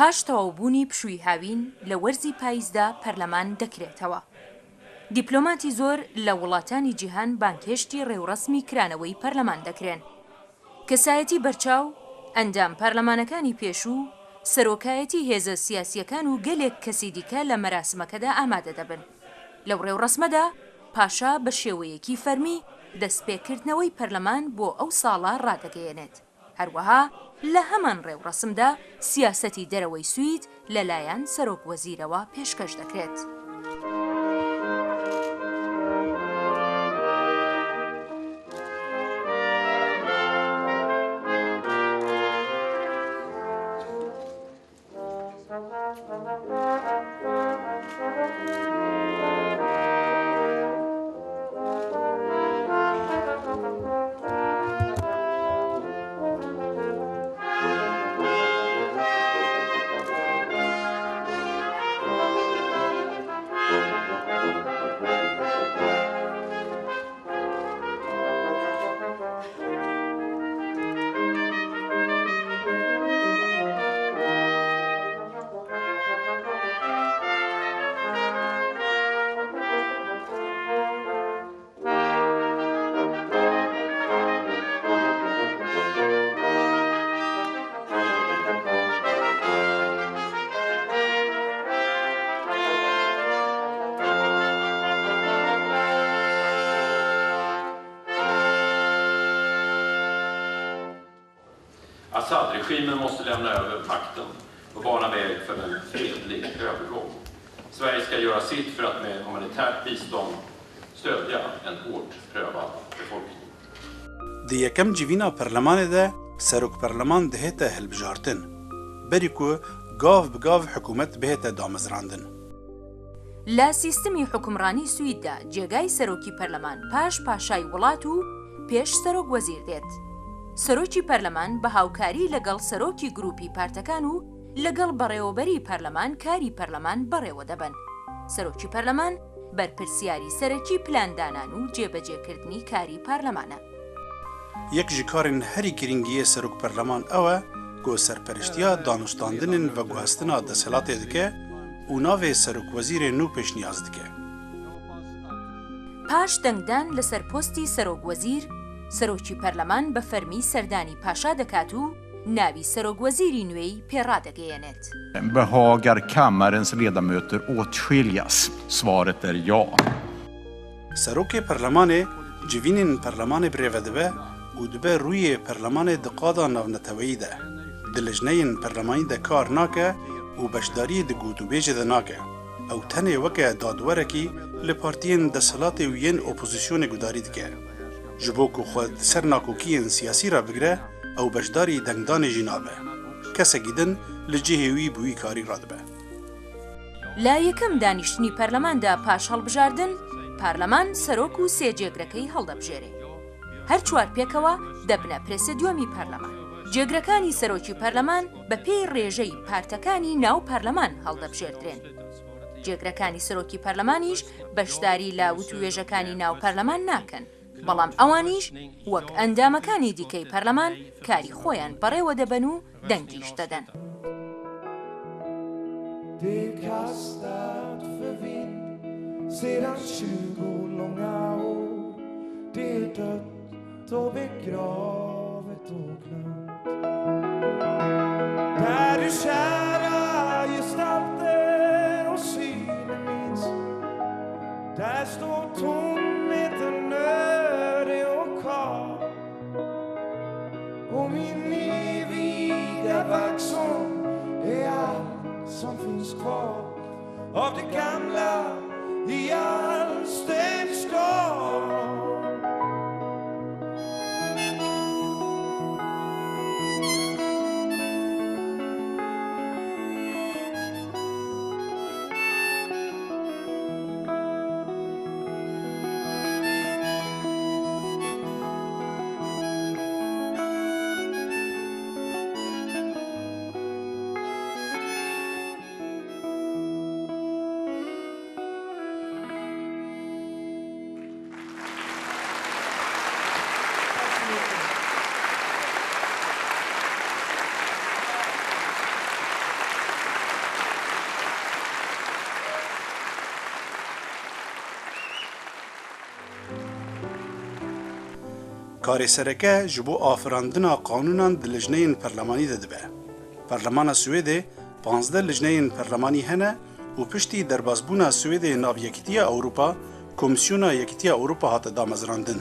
پاش تەواوبوونی پشووی هاوین لە وەرزی پاییزدا پەرلەمان دەکرێتەوە. دیپلۆماتی زۆر لە وڵاتانی جیهان بانکێشتی ڕێوڕەسمی کرانەوەی پەرلەمان دەکرێن. کەسایەتی بەرچاو، ئەندام پەرلەمانەکانی پێشوو، سەرۆکایەتی هێزە سیاسیەکان و گەلێک کەسی دیکە لە مەراسمەکەدا ئامادە دەبن. لەو ڕێوڕەسمەدا پاشا بە شێوەیەکی فەرمی دەستپێکردنەوەی پەرلەمان بۆ ئەو ساڵە ڕادەگەیەنێت. هەروەها لە هەمان ڕێوڕەسمدا سیاسەتی دەرەوەی سوید لەلایەن سەرۆک وەزیرەوە پێشکەش دەکرێت. Assad-regimen måste lämna över makten och bana väg för en fredlig övergång. Sverige ska göra sitt för att med humanitärt bistånd stödja en hårt prövad befolkning. Di yekem civîna perlemanê de serok perleman dihête hilbijartin. Berî ku gav bi gav hikûmet bihête damezrandin. لە سیستمی حکومڕانی سویددا جێگای سەرۆکی پەرلەمان پاش پاشای وڵات و پێش سەرۆک وەزیر دێت. سەرۆکی پەرلەمان بە هاوکاری لەگەڵ سەرۆکی گروپی پارتەکان و لەگەڵ بەڕێوەبەری پەرلەمان کاری پەرلەمان بەڕێوە دەبن. سەرۆکی پەرلەمان بەرپرسیاری سەرەکی پلاندانان و جێبەجێکردنی کاری پارلەمانە. یەک ji karên herî giringiyê serok perleman ew e ku serperiştiya danûstandinên veguhestina desthilatê dike û navê serokwezîrê nû pêşniyaz dike. پاش دەنگدان لەسەر پۆستی سەرۆک وەزیر، سەرۆکی پەرلەمان بە فەرمی سەردانی پاشا دەکات و ناوی سەرۆک وەزیری نوێی پێڕادەگەیەنێت. Behagar kammarens ledamöter åtskiljas? Svaret är ja. Serokê perlemanê civînên perlemanê birêve dibe û dibe rûyê perlemanê di qada navneteweyî de. Di lijneyên perlemanî de kar nake û beşdariyê di gotûbêjê de nake. Ew tenê weke dadwerekî li partiyên desthilatê û yên opozîsyonê gudarî dike. Ji bo ku xwe di ser nakokiyên siyasî re bigire, ew beşdarî dengdanê jî nabe. Kesekî din li cihê wî bi wî karî radibe. لا یەکەم دانیشتنی پەرلەماندا پاش هەڵبژاردن، پارلەمان سەرۆک و سێجێگرەکەی هەڵدەبژێرێ. هەر چوار پێکەوە دەبنە پرێسیدیۆمی پەرلەمان. جێگرەکانی سەرۆکی پەرلەمان بە پێی ڕێژەی پارتەکانی ناو پەرلەمان هەڵدەبژێردرێن. جێگرەکانی سەرۆکی پەرلەمانیش بەشداری لە وتوێژەکانی ناو پەرلەمان ناکەن، بەڵام ئەوانیش وەک ئەندامەکانی دیکەی پەرلەمان کاری خۆیان بەڕێوە دەبەن و دەنگیش دەدەن. Det kastat för vind sedan 20 långa år. Det är dött och begravet och glömt. Där du kära gestalter och synen minns. Där står tomheten nödig och kall. Och min eviga vaxholm är allt som finns kvar av det gamla i Alstens stad. کاری سرکه جبو آفراندنا قانونان د لجنه پرلمانی ده دبه. پرلمان سوئد 15 لجنه پرلمانی هنه و پشتی دربازبونا سوئد ناو یکیتیا اروپا کمیسیونا یکیتیا اروپا هات دامزراندن.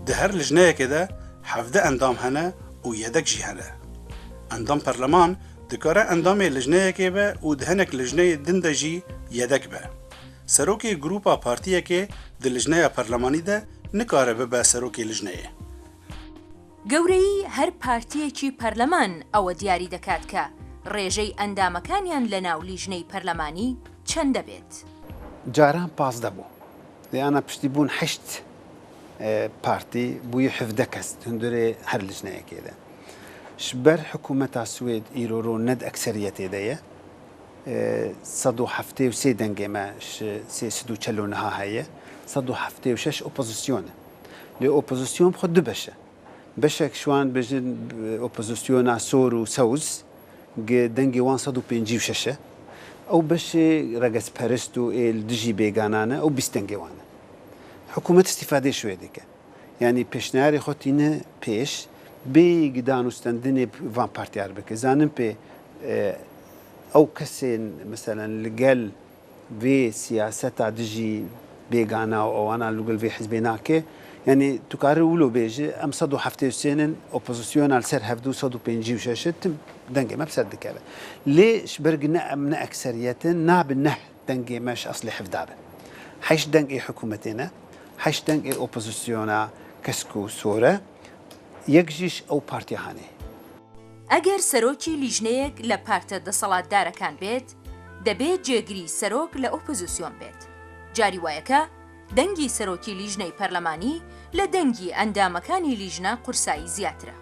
ده هر لجنه كده حفظه اندام هنه و يدك جي هنه. اندام برلمان دكاره اندام لجنه که به و دهنك لجنه دندجي يدك به. سروكي گروپا پارتیه که ده لجنه پرلمانی ده نکاره به سروكي لجنه. گەورەی هەر پارتیەکی پەرلەمان ئەوە دیاری دەکات کە ڕێژەی ئەندامەکانیان لە ناو لیژنەی پەرلەمانی چەند دەبێت. جاران 15 بوو. لێیانە پشتی بوون 8 پارتی بووی 17 کەس هەندورێ هەر لیژنەیەکێدا. شبەر حکوومەتا سوێد ئیرۆرۆ نەد ئەکسەریەتێدەیە 173 دەنگێمە 349 هەیە 176 ئۆپۆزیسیۆنە. لێ ئۆپۆزیسیۆن خۆ دوو بەشە. بەشێک شوان بێژن ئۆپۆزیسیۆنا سۆر و سەوز دەنگی 156 ئەو بەشێ ڕەگەزپەرست و دژی بێگانانە ئەو 20 دەنگێوانە. حکوومەت استیفادەی شوێ دەکە. یعنی پێشنیاری خۆتینە پێش بێ دانوستاندنێ وان پارتیار بکە. زانم پێ ئەو کەسێن مەسەلەن لەگەل وێ سیاسەتا دژی بێگانە و ئەوانە لەگەڵ وێ حیزبێ ناکێ. يعني تكارر ولو بيجي أم صدو حفتي سنين أوبوزيسيون على سر هفدو صدو بينجي وشاشت دنجي ما بصدق كذا ليش برجنا من أكثرية ناب النح دنجي مش أصلي حفدابه حيش دنجي حكومتنا حيش دنجي أوبوزيسيونا كسكو سورة يكجيش أو بارتي هاني ئەگەر سەرۆکی لیژنەیەک لە پارتە دەسەڵاتدارەکان بێت دەبێت جێگری سەرۆک لە ئۆپۆزیسیۆن بێت جاری وایەکە دەنگی سەرۆکی لیژنەی پەرلەمانی لە دەنگی ئەندامەکانی لیژنە قورسایی زیاترە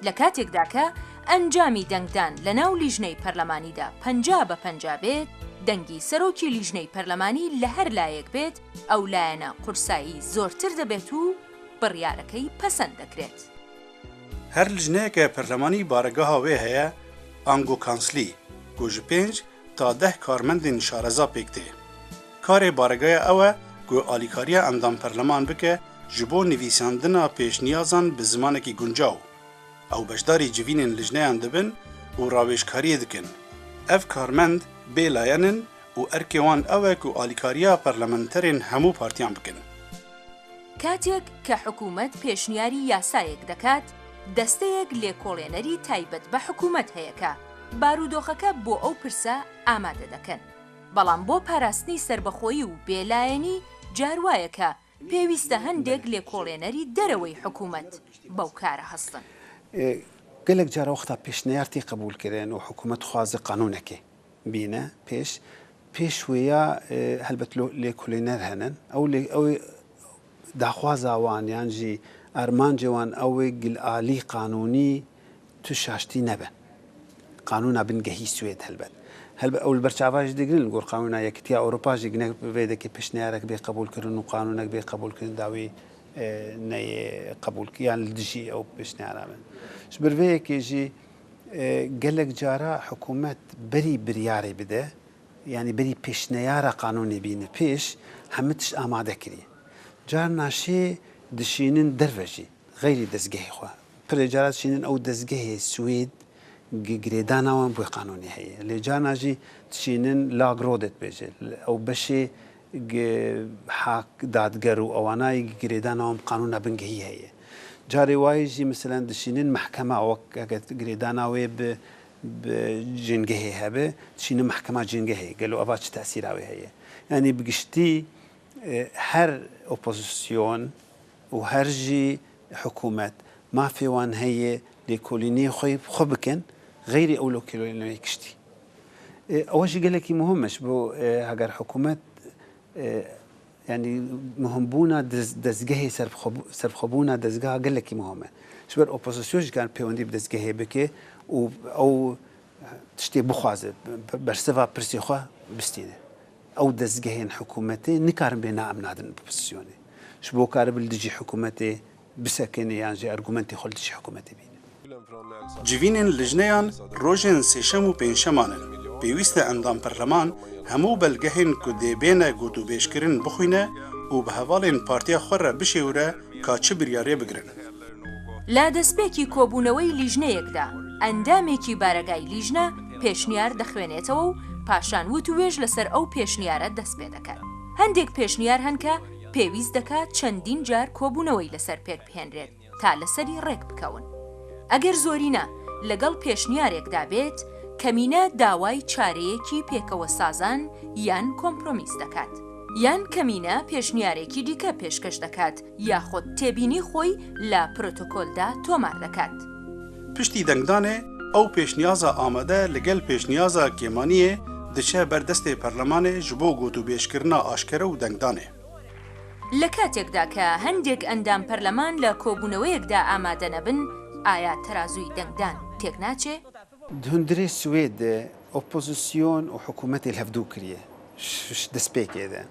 لە کاتێکدا کە ئەنجامی دەنگدان لە ناو لیژنەی پەرلەمانیدا 50 بە 50 بێت دەنگی سەرۆکی لیژنەی پەرلەمانی لە هەر لایەک بێت ئەو لایەنە قورسایی زۆرتر دەبێت و بڕیارەکەی پەسەند دەکرێت هر لجنه پرلمانی بارگاه وی هیا آنگو کانسلی گوژ 5 تا 10 کارمندین شارزا پیکته. کار بارگاه اوه گو آلیکاری اندام پرلمان بکه جبو نویساندنا پیش نیازان به زمانه کی گنجاو. او بشداری جوینین لجنه اندبن و راویشکاری دکن. اف کارمند بیلاینن و ارکوان اوه گو آلیکاری پرلمانترین همو پارتیان بکن. کاتێک کە حکوومەت پێشنیاری یاسایەک دەکات دەستەیەک لێکۆڵێنەری تایبەت بە حکوومەت هەیەکە بارودۆخەکە بۆ ئەو پرسە ئامادە دەکەن بەڵام بۆ پاراستنی سربەخۆیی و بێلایەنی جاروایەکە پێویستە هەندێک لێکۆڵێنەری دەرەوەی حکوومەت بەو کارە هەستن گەلێک جارە وەختا پێشنیارتی قبول کردن و حکوومەت خوازە قانونەکێ بینە پێش وەیە هەلبەت لێکۆڵێنەر هەنن ئەو داخوازاوان یانجی ئەرمانجێوان ئەوەی گلئالی قانونی تو شاشتی نەبن قانونا بنگەهی سوێد هەلبەت ئەو بەرچاواژ دەگرن گۆڕ قانونا یەکتیا ئەوروپاژی گنە بێدەکە پێشنیارێک بێ قبولکردن و قانونێک بێ قبولکردن داوی قبولکیان دژی ئەو پێشنیارە بن بەرڤەیەکێژی گەلێک جارە حکوومەت بەری بریارێ بدە یعنی بەری پێشنیارە قانونی بینە پێش هەموو تشت ئامادەکردی جار ناشێ دشینن دەرڤەژی غەیری دەستگەهی خوا پرێجارات شینن ئەو دەستگەهی سوێد گرێداناوان بۆی قانونی هەیە لێ جاناژی تشینن لاگرۆدت بێژێ ئەو بەشێ دادگەر و ئەوانای گرێداناوام قانونا بنگەهی هەیە جارێ وایژی مثلەن دشینن محکەمە وەک گرێداناوێ جنگەهێ هەبێ تشینن محکەما جنگە هەیە گەلو ئەوا چ تەسیراوێ هەیە ینی بگشتی هەر ئۆپۆزیسیۆن و هەرژی حکوومەت مافێوان هەیە لێکۆڵینی خۆی خۆ بکەن غەیری ئەو لۆکیلۆینەوەی کشتی ئەوەشی گەلێکی مهمش بۆ هەگەر حکوومەت يعني مهم بونا دزجهي سرخبونا دزجها قال لك مهمة شبر أوبوزيسيون كان بيوندي بدزجهي بكي أو تشتي بخوازه برسفا برسيخوا بستينه أو دزجهين حكومتي نكارن بينا أمنادن أوبوزيسيوني شبو كارب الدجي حكومتي بسكني يعني جي أرجومنتي خلت شي حكومتي بين جیوینن لجنیان روژن سیشم و پنجشمانن پیوست اندام پرلمان همو بلگهن که دیبینه گوتو بیشکرین بخوینه و به حوالین پارتیا خور بشیوره که چه بریاره بگرن. لا دەستپێکی کۆبوونەوەی لیژنەیەکدا ئەندامێکی بارەگای لیژنە پێشنیار دەخوێنێتەوە و پاشان وت و وێژ لەسەر ئەو پێشنیارە دەست پێ دەکات. هەندێک پێشنیار هەنکە پێویست دەکات چەندین جار کۆبوونەوەی لەسەر پێک بهێنرێت تا لەسەری ڕێک بکەون. ئەگەر زۆرینە لەگەڵ پێشنیارێکدا بێت کەمینە داوای چارەیەکی پێکەوە سازان یان کۆمپرۆمیس دەکات. یان کەمینە پێشنیارێکی دیکە پێشکەش دەکات یاخۆت تێبینی خۆی لە پرۆتۆکۆلدا تۆمار دەکات. پشتی دەنگدانێ ئەو پێشنیازە ئامادە لەگەڵ پێشنیازە کێمانیە دچە بەردەستێ پەرلەمانێ ji بۆ گوتو بێشکردنا ئاشکرە و دەنگدانێ. لە کاتێکدا کە هەندێک ئەندام پەرلەمان لە کۆبوونەوەیەکدا ئامادە نەبن ئایا تەرازووی دەنگدان تێک ناچێ؟ هەندێک سوێد ئۆپۆزیسیۆن و حکوومەتی هەفتوو کریە دەستپێکێدا.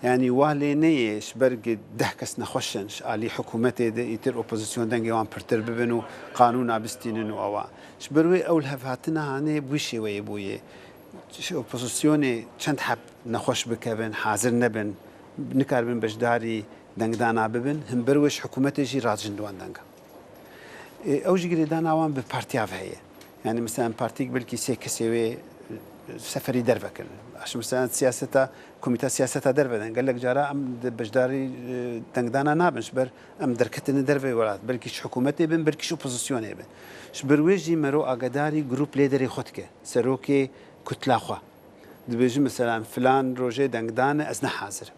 يعني والينيش برق دهكس نخشنش علي حكومتي ده يتر اوبوزيسيون دنجي وان برتر ببنو قانون عبستين او شبروي اول هفاتنا هاني بوشي ويبوي اوبوزيسيوني چند حب نخش بكبن حاضر نبن نكار بن بجداري دنگدانا ببن هم بروش حكومتي جي راجن دوان دنگا او جي دانا وان ببارتيا فهي يعني مثلا بارتيك بلكي سي كسيوي سفري دربكن عشان مثلا سياسة كوميتا سياسة دربدن قال لك جارا ام بجداري تنقدانا نابنش بر ام دركتن دربي ولات بلكيش حكومتي بن بلكيش اوبوزيسيوني بن شبرويجي مرو اقداري جروب ليدري خدكه سروكي كتلاخوا دبيجي مثلا فلان روجي دنقدانا ازنا حاضر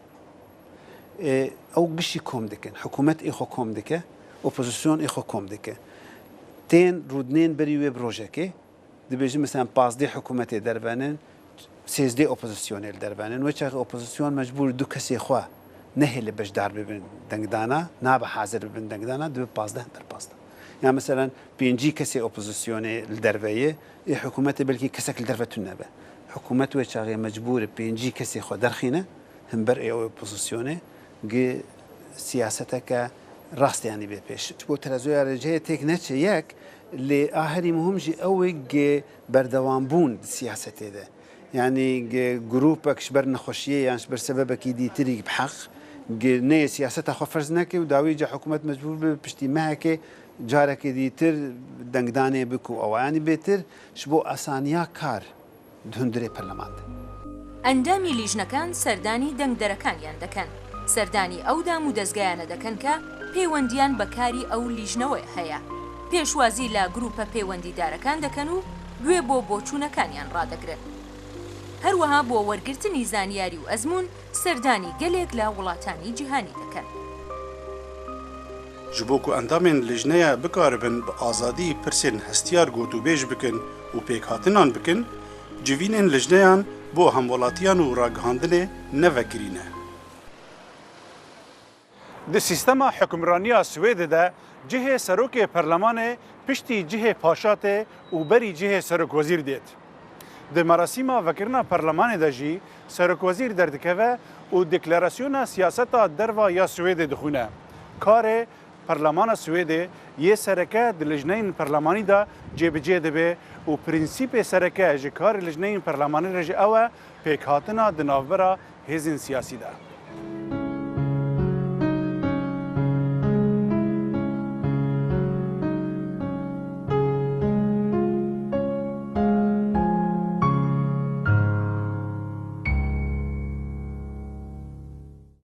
او قشي كوم دكن حكومت ايخو كوم دكه اوبوزيسيون ايخو كوم دكه تين رودنين بريوي بروجيكي دبيجي مثلا بازدي حكومتي دربانن سيزدي اوبوزيسيونيل دربانن وچا اوبوزيسيون مجبور دو كسي خوا نهل بجدار ببن دنگدانا ناب حاضر ببن دنگدانا دو 15 در 15 يعني مثلا بينجي كسي اوبوزيسيوني الدربيه حكومتي بلكي كسك الدربتون نبه حكومت وچا مجبور بينجي كسي خوا درخينه هم بر اي اوبوزيسيوني جي سياستك راست يعني بيش بو ترازويا رجيه تك نتش ياك اللي آخري مهم جي أوج بردوان بون السياسة هذا يعني جروبك شبر نخشية يعني شبر سببك يدي تريق بحق نية سياستها خفرزناك وداوي جا حكومة مجبور بشتي معك جارك يدي تر دنقداني بكو أو يعني بيتر شبو أسانيا كار دهندري برلمان ئەندامی لیژنەکان سەردانی دەنگدەرەکانیان دەکەن سەردانی ئەو دام و دەستگایانە دەکەن کە پەیوەندیان بەکاری ئەو لیژنەوەی هەیە پێشوازی لە گروپە پەیوەندیدارەکان دەکەن و گوێ بۆ بۆچوونەکانیان ڕادەگرن هەروەها بۆ وەرگرتنی زانیاری و ئەزمون سەردانی گەلێک لە وڵاتانی جیهانی دەکەن ji bo ku endamên lijneya bikaribin bi azadî pirsên hestiyar gotûbêj bikin û pêkhatinan bikin civînên lijneyan bo hemwelatiyan û ragihandinê nevekirîne. Di sîstema hukmraniya Swêdê de cihê serokê perlemanê piştî cihê paşatê û berî cihê serokwezîr dêt. Di merasîma vekirina perlemanê de jî serokwezîr derdikeve û deklarasyona siyaseta derva ya Swêdê dixwîne. Karê Perlemana Swêdê yê sereke di lijneyên perlemanî de cêbicê dibe û prensîpê sereke ji karê lijneyên perlemanî re jî ew e pêkhatina di navbera hêzên siyasî de.